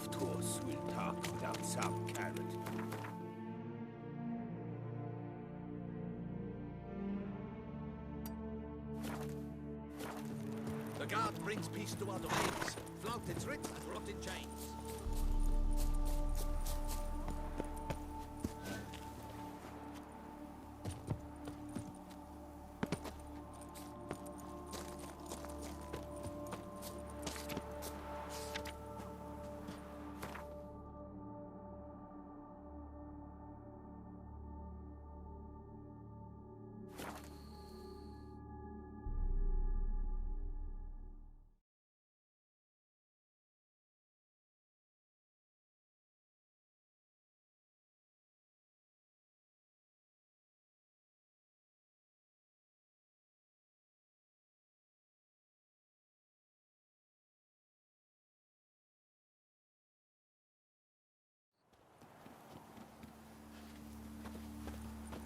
daft horse will talk without some carrot. The guard brings peace to our domains. Flout its writ and rot in chains.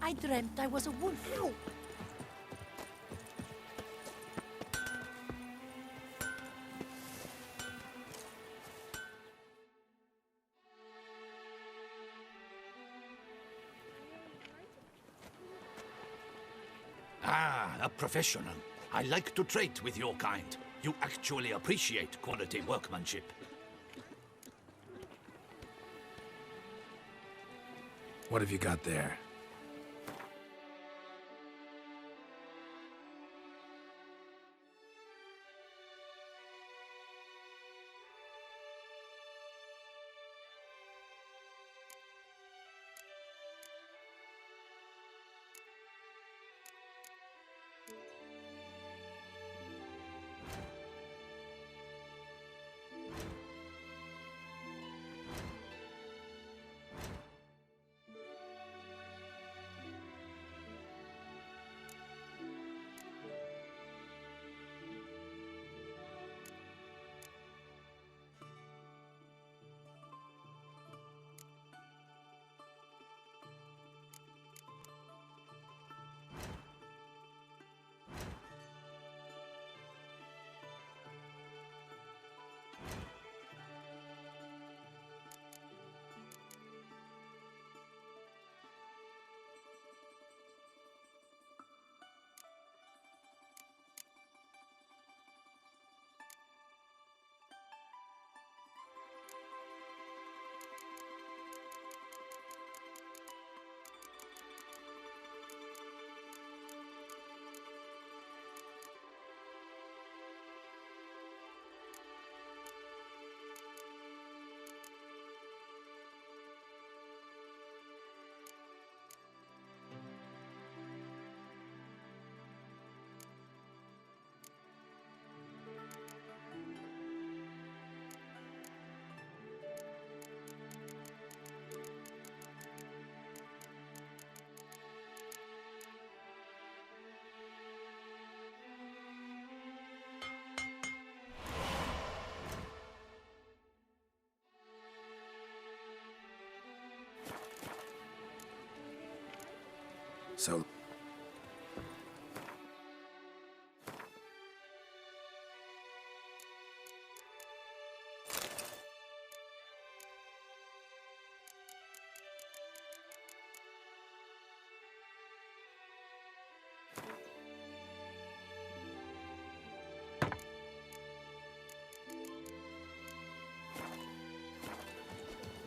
I dreamt I was a wolf. Ow! Ah, a professional. I like to trade with your kind. You actually appreciate quality workmanship. What have you got there? So...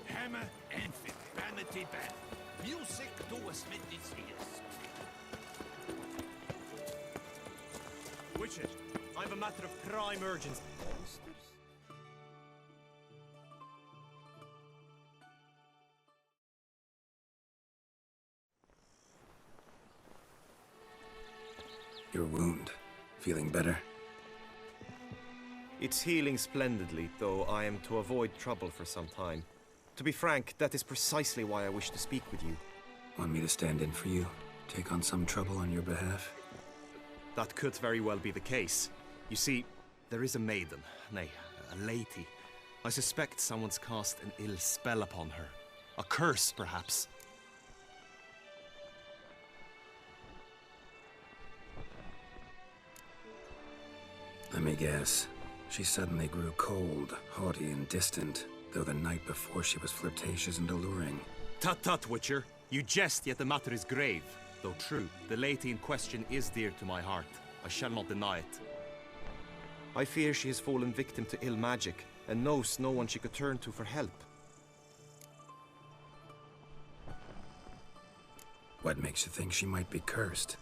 Hammer and fit, vanity band. Music to a Smitten's ears. Witches, I have a matter of prime urgency. Your wound. Feeling better? It's healing splendidly, though I am to avoid trouble for some time. To be frank, that is precisely why I wish to speak with you. Want me to stand in for you? Take on some trouble on your behalf? That could very well be the case. You see, there is a maiden, nay, a lady. I suspect someone's cast an ill spell upon her. A curse, perhaps. Let me guess. She suddenly grew cold, haughty, and distant. though the night before she was flirtatious and alluring. Tut tut, Witcher. You jest, yet the matter is grave. Though true, the lady in question is dear to my heart. I shall not deny it. I fear she has fallen victim to ill magic, and knows no one she could turn to for help. What makes you think she might be cursed?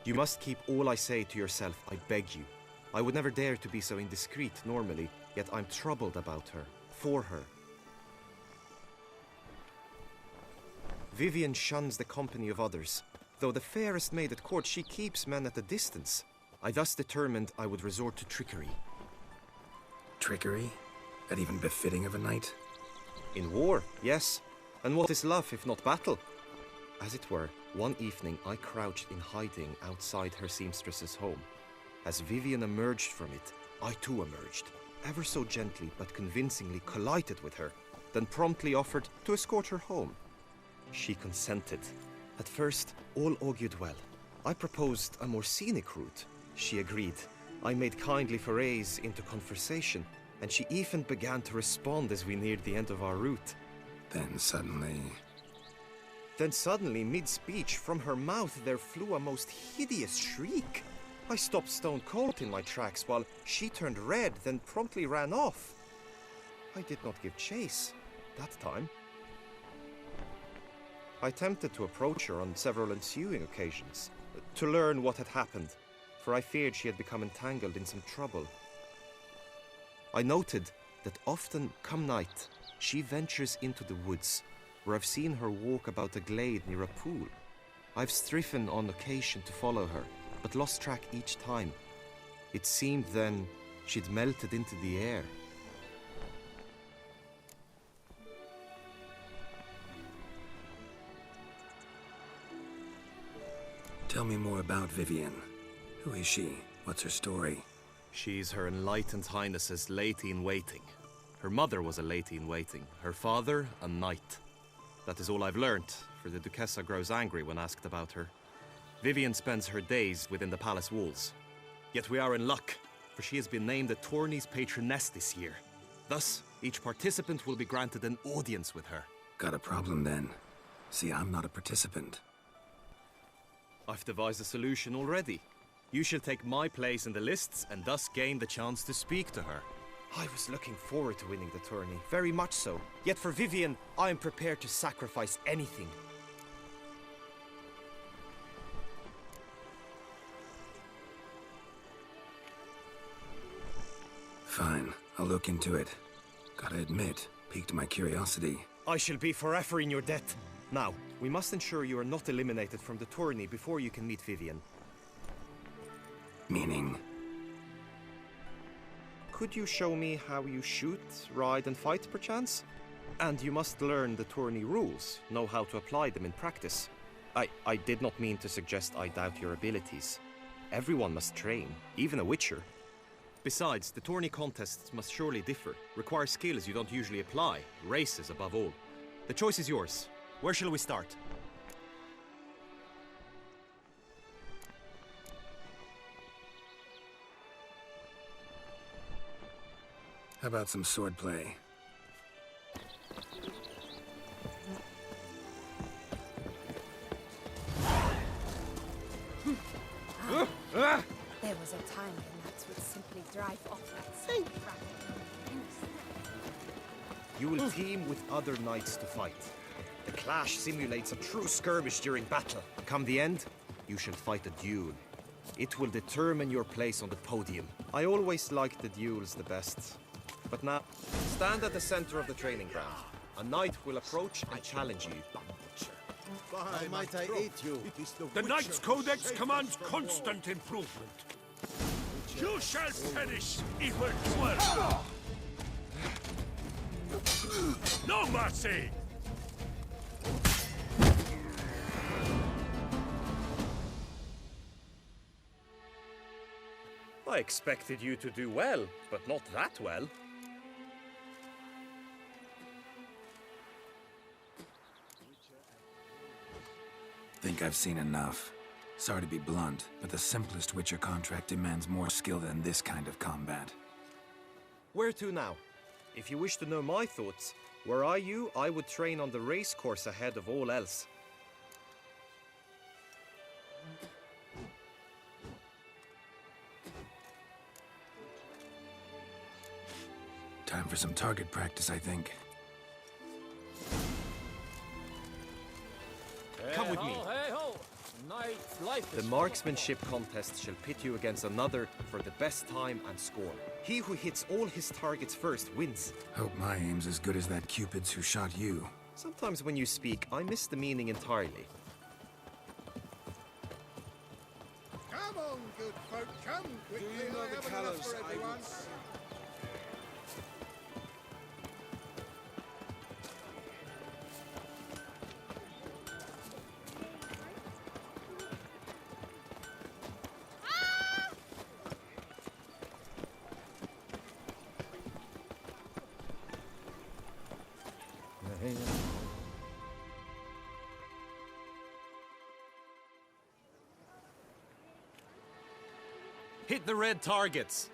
You must keep all I say to yourself, I beg you. I would never dare to be so indiscreet normally, yet I'm troubled about her, for her. Vivian shuns the company of others. Though the fairest maid at court, she keeps men at a distance. I thus determined I would resort to trickery. Trickery? That even befitting of a knight? In war, yes. And what is love if not battle? As it were, one evening I crouched in hiding outside her seamstress's home. As Vivian emerged from it, I too emerged. Ever so gently but convincingly collided with her, then promptly offered to escort her home. She consented. At first, all augured well. I proposed a more scenic route. She agreed. I made kindly forays into conversation, and she even began to respond as we neared the end of our route. Then suddenly, mid-speech, from her mouth there flew a most hideous shriek. I stopped stone cold in my tracks while she turned red, then promptly ran off. I did not give chase that time. I attempted to approach her on several ensuing occasions, to learn what had happened, for I feared she had become entangled in some trouble. I noted that often, come night, she ventures into the woods, where I've seen her walk about a glade near a pool. I've striven on occasion to follow her, but lost track each time. It seemed then she'd melted into the air. tell me more about Vivian. Who is she? What's her story? She's Her Enlightened Highness's lady-in-waiting. Her mother was a lady-in-waiting, her father a knight. That is all I've learnt, for the Duchessa grows angry when asked about her. Vivian spends her days within the palace walls. Yet we are in luck, for she has been named the tourney's patroness this year. Thus, each participant will be granted an audience with her. Got a problem then. See, I'm not a participant. I've devised a solution already. You shall take my place in the lists and thus gain the chance to speak to her. I was looking forward to winning the tourney, very much so. Yet for Vivian, I am prepared to sacrifice anything. Fine, I'll look into it. Gotta admit, piqued my curiosity. I shall be forever in your debt. Now, we must ensure you are not eliminated from the tourney before you can meet Vivian. Meaning? Could you show me how you shoot, ride, and fight, perchance? And you must learn the tourney rules, know how to apply them in practice. I did not mean to suggest I doubt your abilities. Everyone must train, even a witcher. Besides, the tourney contests must surely differ, require skills you don't usually apply, races above all. The choice is yours. Where shall we start? How about some swordplay? There was a time when knights would simply drive off that same track. You will team with other knights to fight. The clash simulates a true skirmish during battle. Come the end, you shall fight a duel. It will determine your place on the podium. I always liked the duels the best. But now, stand at the center of the training ground. A knight will approach and challenge you. How might I aid you? The Knight's Codex commands constant improvement. You shall perish, evil dweller! No mercy! I expected you to do well, but not that well. Think I've seen enough. Sorry to be blunt, but the simplest Witcher contract demands more skill than this kind of combat. Where to now? If you wish to know my thoughts, were I you, I would train on the race course ahead of all else. Time for some target practice, I think. Come with me. Hey ho! Life The is marksmanship contest shall pit you against another for the best time and score. He who hits all his targets first wins. Hope my aim's as good as that Cupid's who shot you. Sometimes when you speak, I miss the meaning entirely. Come on, good folk, come quickly. Do you know I the have colours enough for I everyone. would see? Hit the red targets!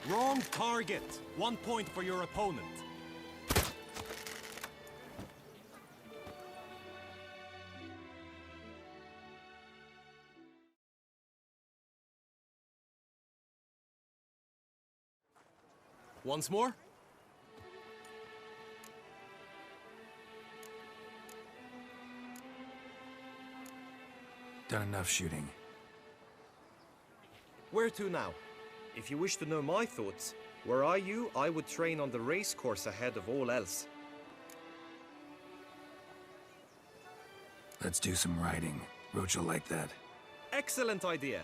Wrong target! 1 point for your opponent. Once more? Done enough shooting. Where to now? If you wish to know my thoughts, were I you, I would train on the race course ahead of all else. Let's do some riding. Roach will like that. Excellent idea!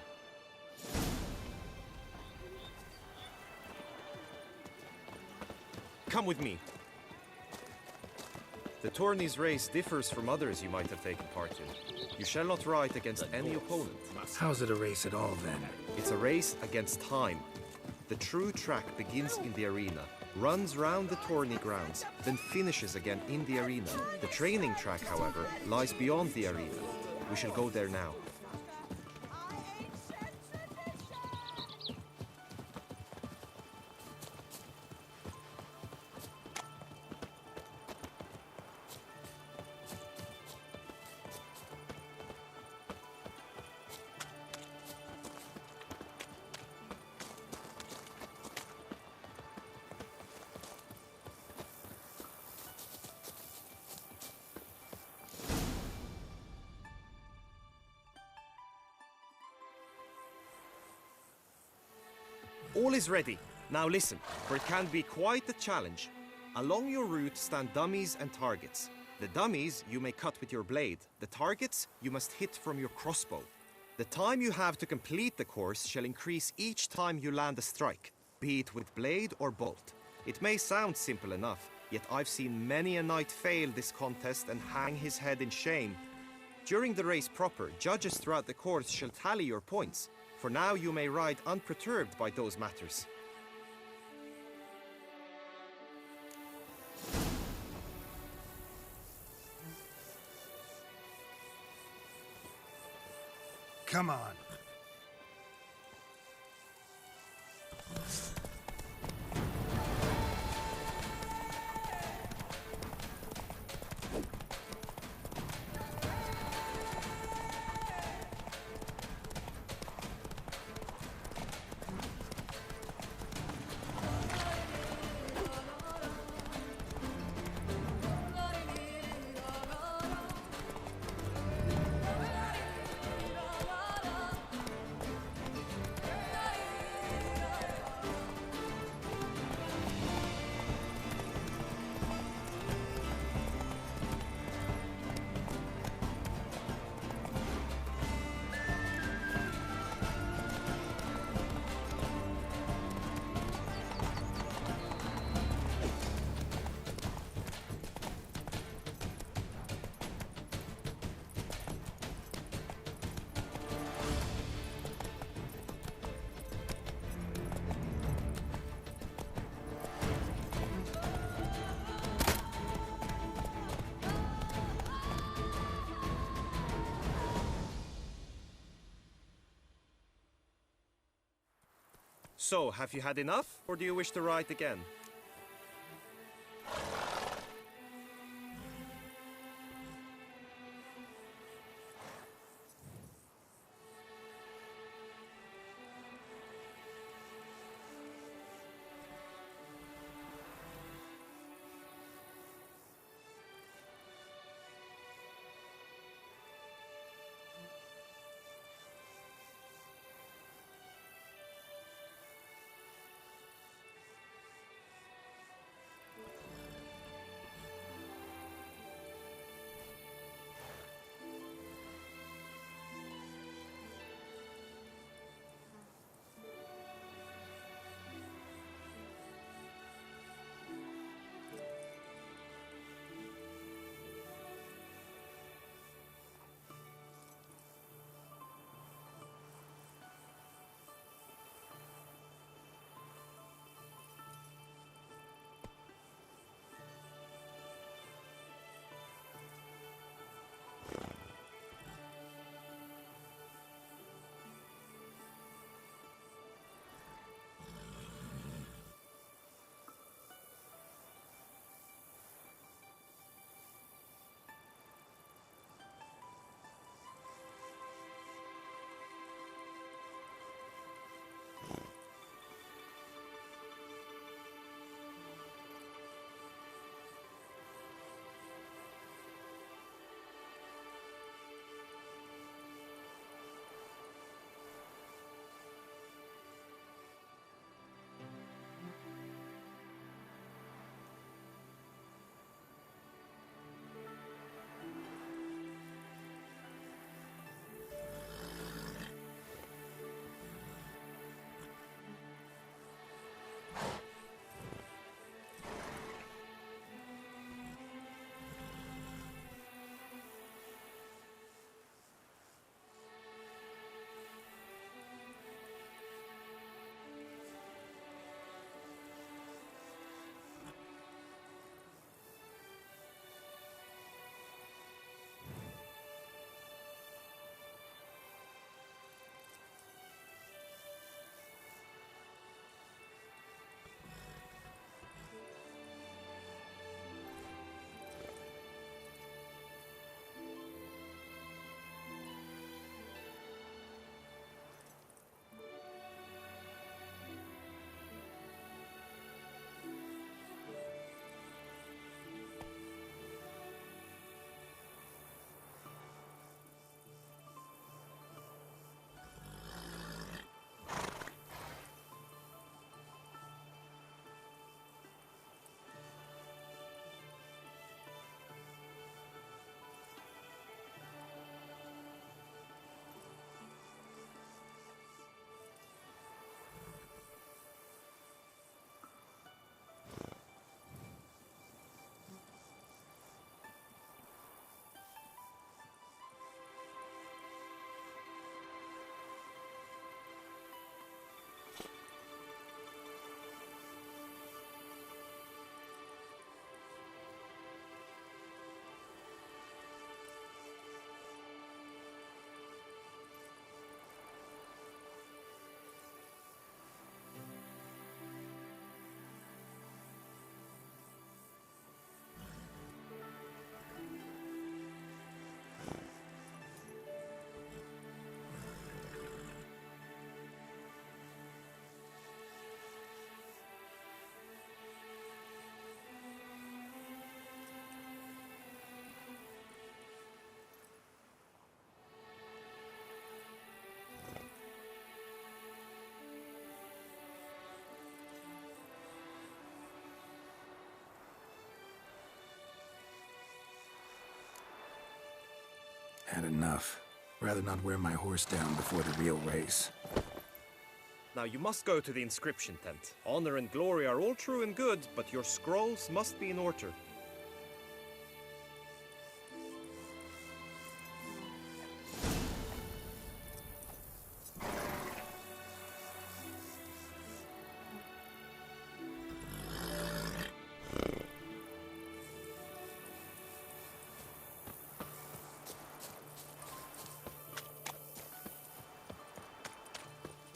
Come with me. The tourney's race differs from others you might have taken part in. You shall not ride against any opponent. How's it a race at all, then? It's a race against time. The true track begins in the arena, runs round the tourney grounds, then finishes again in the arena. The training track, however, lies beyond the arena. We shall go there now. All is ready. Now listen, for it can be quite a challenge. Along your route stand dummies and targets. The dummies you may cut with your blade. The targets you must hit from your crossbow. The time you have to complete the course shall increase each time you land a strike, be it with blade or bolt. It may sound simple enough, yet I've seen many a knight fail this contest and hang his head in shame. During the race proper, judges throughout the course shall tally your points. For now you may ride unperturbed by those matters. Come on. So, have you had enough, or do you wish to ride again? Had enough. Rather not wear my horse down before the real race. Now you must go to the inscription tent. Honor and glory are all true and good, but your scrolls must be in order.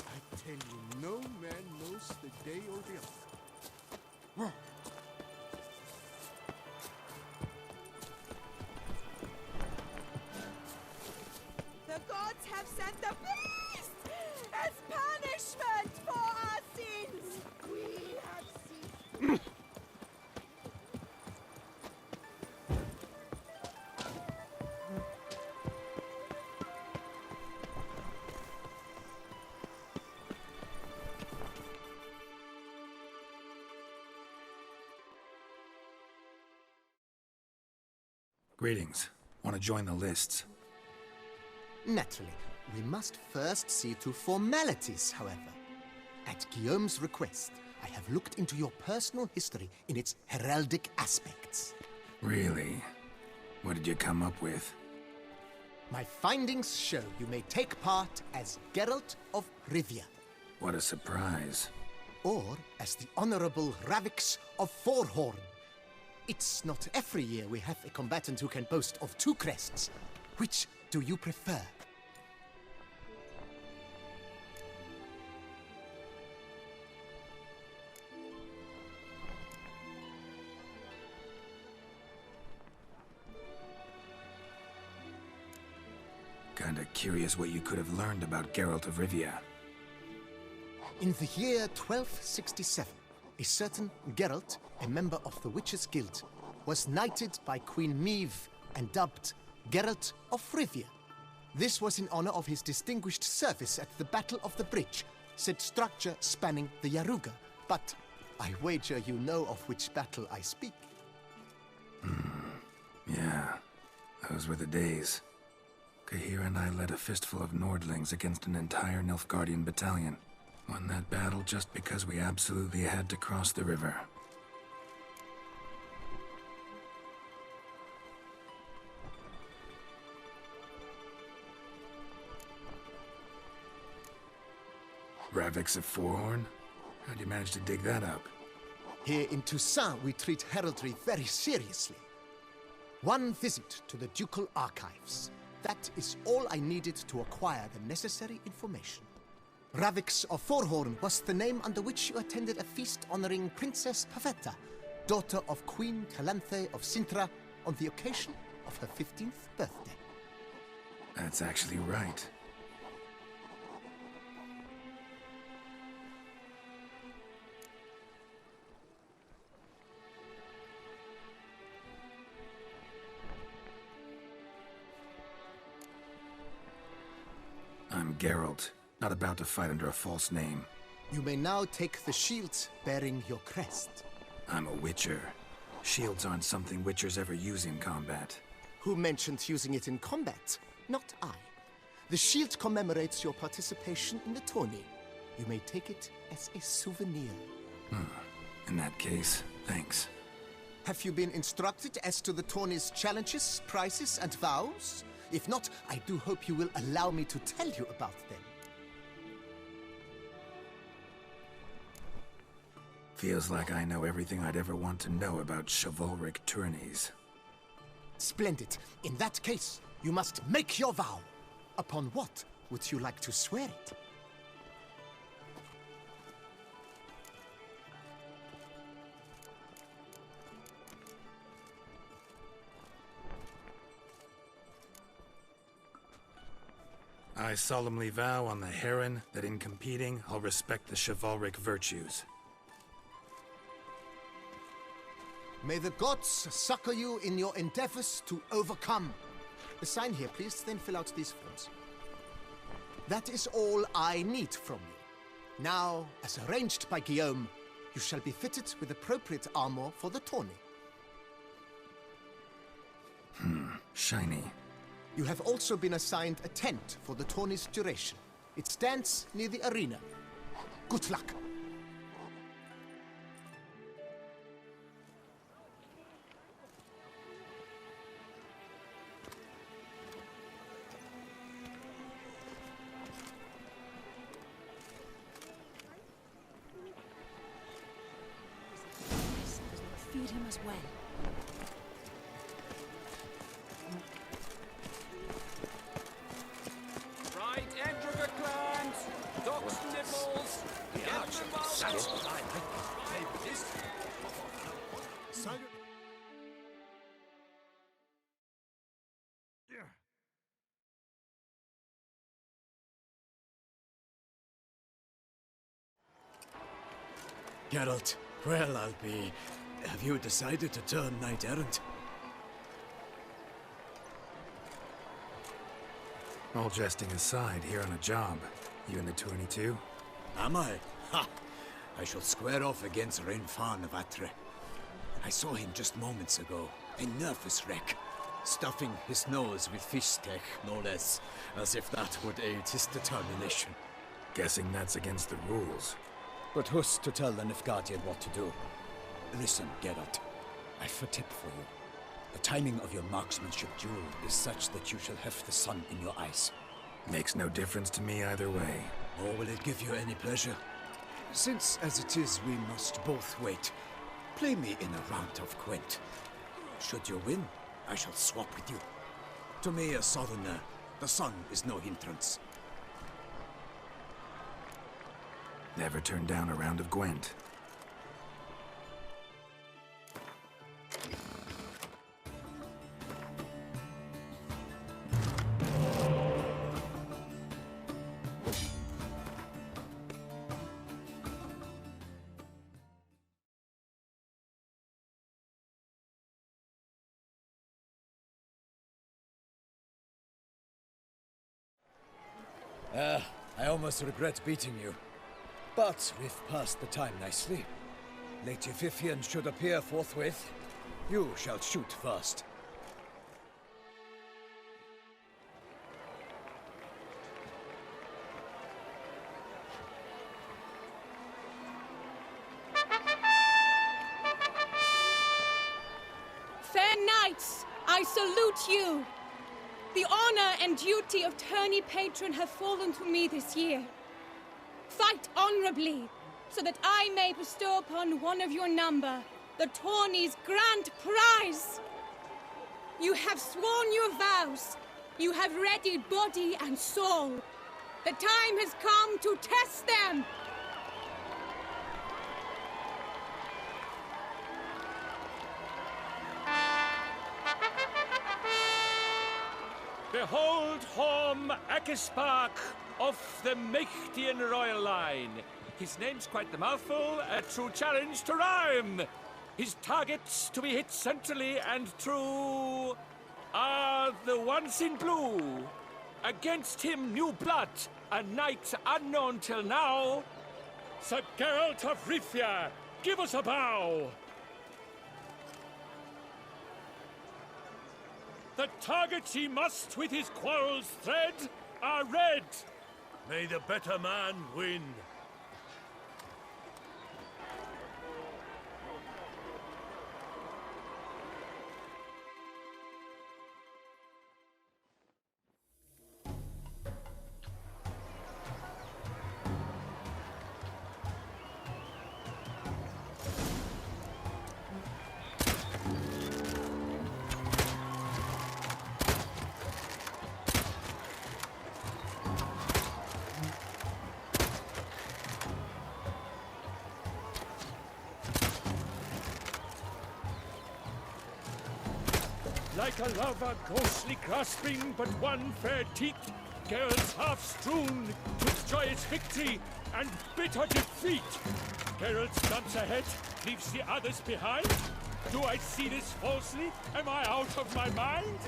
I tell you No man knows the day or the hour. The gods have sent the beast as punishment for our sins. We have sinned. Greetings. Want to join the lists? Naturally, we must first see to formalities, however. At Guillaume's request, I have looked into your personal history in its heraldic aspects. Really? What did you come up with? My findings show you may take part as Geralt of Rivia, What a surprise. or as the Honorable Ravix of Forhorn. It's not every year we have a combatant who can boast of 2 crests. Which do you prefer? Kinda curious what you could have learned about Geralt of Rivia. In the year 1267, a certain Geralt, a member of the Witches' Guild, was knighted by Queen Meve and dubbed Geralt of Rivia. This was in honor of his distinguished service at the Battle of the Bridge, said structure spanning the Yaruga. But I wager you know of which battle I speak. Yeah, those were the days. Kahir and I led a fistful of Nordlings against an entire Nilfgaardian battalion. Won that battle just because we absolutely had to cross the river. Ravix of Forhorn? How'd you manage to dig that up? Here in Toussaint, we treat heraldry very seriously. One visit to the Ducal Archives. That is all I needed to acquire the necessary information. Ravix of Forhorn was the name under which you attended a feast honoring Princess Pavetta, daughter of Queen Calanthe of Sintra, on the occasion of her 15th birthday. That's actually right. I'm Geralt, not about to fight under a false name. You may now take the shield bearing your crest. I'm a Witcher. Shields aren't something Witchers ever use in combat. Who mentioned using it in combat? Not I. The shield commemorates your participation in the tourney. You may take it as a souvenir. In that case, thanks. Have you been instructed as to the tourney's challenges, prizes, and vows? If not, I do hope you will allow me to tell you about them. Feels like I know everything I'd ever want to know about chivalric tourneys. Splendid. In that case, you must make your vow. Upon what would you like to swear it? I solemnly vow on the Heron that in competing, I'll respect the chivalric virtues. May the gods succor you in your endeavors to overcome. Sign here, please, then fill out these forms. That is all I need from you. Now, as arranged by Guillaume, you shall be fitted with appropriate armor for the tourney. Shiny. You have also been assigned a tent for the tourney's duration. It stands near the arena. Good luck. Feed him as well. Right, Endriver clans, Doc's nibbles, Geralt, well, I'll be... Have you decided to turn knight-errant? All jesting aside, here on a job. You in the tourney too? Am I? Ha! I shall square off against Rainfan of Atre. I saw him just moments ago. A nervous wreck. Stuffing his nose with fish steak, no less. As if that would aid his determination. Guessing that's against the rules. But who's to tell the Nilfgaardian what to do? Listen, Geralt. I've a tip for you. The timing of your marksmanship duel is such that you shall have the sun in your eyes. Makes no difference to me either way. Nor will it give you any pleasure. Since, as it is, we must both wait, play me in a round of Gwent. Should you win, I shall swap with you. To me, a southerner, the sun is no hindrance. Never turn down a round of Gwent. I almost regret beating you. But we've passed the time nicely. Lady Vivian should appear forthwith. You shall shoot first. Fair knights, I salute you. The honor and duty of tourney patron have fallen to me this year. Fight honorably, so that I may bestow upon one of your number the tourney's grand prize. You have sworn your vows. You have readied body and soul. The time has come to test them. Behold Horm Akispark of the Mechtian royal line. His name's quite the mouthful, a true challenge to rhyme. His targets to be hit centrally and true are the ones in blue. Against him new blood, a knight unknown till now. Sir Geralt of Rivia, give us a bow. The targets he must with his quarrels thread are red. May the better man win. Like a lover ghostly grasping but one fair teeth, Geralt's half strewn with joyous victory and bitter defeat. Geralt stumps ahead, leaves the others behind. Do I see this falsely? Am I out of my mind?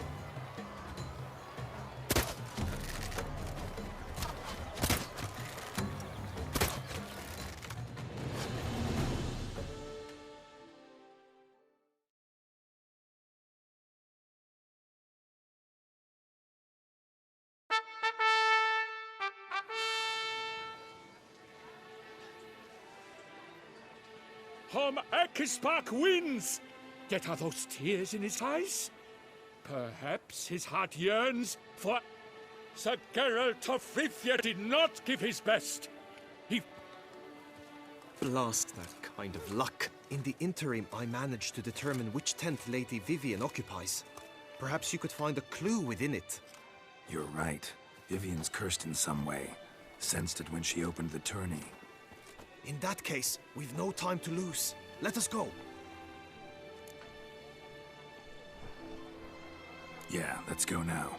Horm Akispark wins! Yet are those tears in his eyes? Perhaps his heart yearns for... Sir Geralt of Rivia did not give his best. He... Blast that kind of luck. In the interim, I managed to determine which tent Lady Vivian occupies. Perhaps you could find a clue within it. You're right. Vivian's cursed in some way. Sensed it when she opened the tourney. In that case, we've no time to lose. Let us go. Yeah, let's go now.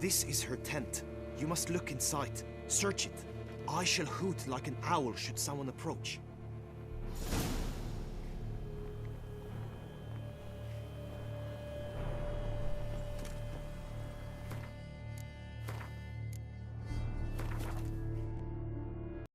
This is her tent. You must look inside. Search it. I shall hoot like an owl should someone approach.